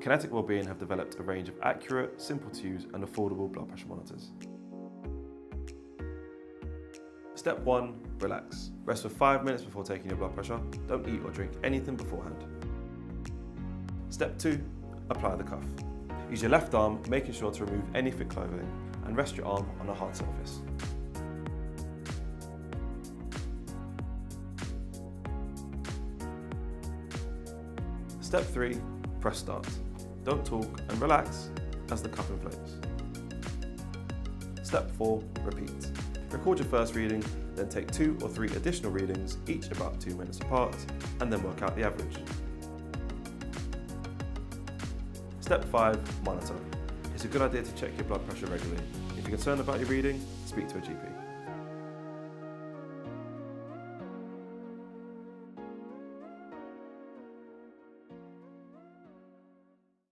Kinetik Wellbeing have developed a range of accurate, simple to use and affordable blood pressure monitors. Step 1. Relax. Rest for 5 minutes before taking your blood pressure. Don't eat or drink anything beforehand. Step 2. Apply the cuff. Use your left arm, making sure to remove any thick clothing, and rest your arm on a hard surface. Step 3. Press start. Don't talk and relax as the cuff inflates. Step 4. Repeat. Record your first reading, then take 2 or 3 additional readings, each about 2 minutes apart, and then work out the average. Step 5. Monitor. It's a good idea to check your blood pressure regularly. If you're concerned about your reading, speak to a GP.